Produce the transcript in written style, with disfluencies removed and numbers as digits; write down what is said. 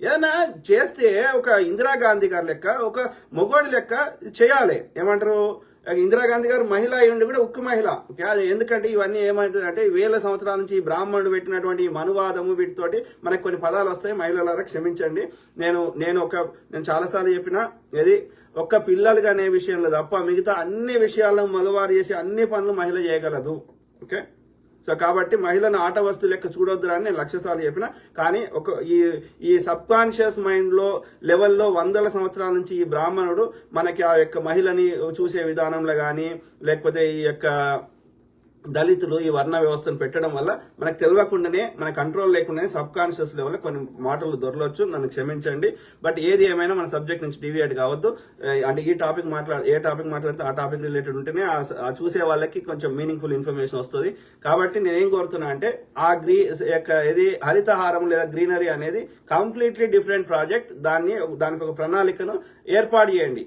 ఏదైనా చేస్తే ఒక ఇందిరాగాంధీ గారి లెక్క ఒక మొగోడి లెక్క చేయాలి. ఏమంటారు, ఇందిరాగాంధీ గారు మహిళ అయ్యండి కూడా ఉక్కు మహిళ. ఎందుకంటే ఇవన్నీ ఏమవుతుంది అంటే వేల సంవత్సరాల నుంచి బ్రాహ్మణుడు పెట్టినటువంటి మనువాదము వీటితోటి మనకు కొన్ని పదాలు వస్తాయి. మహిళలారా క్షమించండి. నేను చాలాసార్లు చెప్పిన ఏది ఒక్క పిల్లలుగా అనే విషయంలో తప్ప మిగతా అన్ని విషయాల్లో మగవారు చేసి అన్ని పనులు మహిళ చేయగలదు. ఓకే, సో కాబట్టి మహిళను ఆట వస్తువు లెక్క చూడొద్దు అని నేను 1,00,000 సార్లు చెప్పిన. కానీ ఈ సబ్ కాన్షియస్ మైండ్ లో లెవెల్లో వందల సంవత్సరాల నుంచి ఈ బ్రాహ్మణుడు మనకి ఆ యొక్క మహిళని చూసే విధానంలో కానీ లేకపోతే ఈ యొక్క దళితులు ఈ వర్ణ వ్యవస్థను పెట్టడం వల్ల మనకు తెలియకుండానే మన కంట్రోల్ లేకుండానే సబ్ కాన్షియస్ లెవెల్లో కొన్ని మాటలు దొరలొచ్చు, నన్ను క్షమించండి. బట్ ఏది ఏమైనా మన సబ్జెక్ట్ నుంచి డివియేట్ కావద్దు. అంటే ఏ టాపిక్ మాట్లాడితే ఆ టాపిక్ రిలేటెడ్ ఉంటేనే ఆ చూసే వాళ్ళకి కొంచెం మీనింగ్ఫుల్ ఇన్ఫర్మేషన్ వస్తుంది. కాబట్టి నేనేం కోరుతున్నా అంటే ఏది హరితహారం లేదా గ్రీనరీ అనేది కంప్లీట్లీ డిఫరెంట్ ప్రాజెక్ట్. దానికి ఒక ప్రణాళికను ఏర్పాటు చేయండి.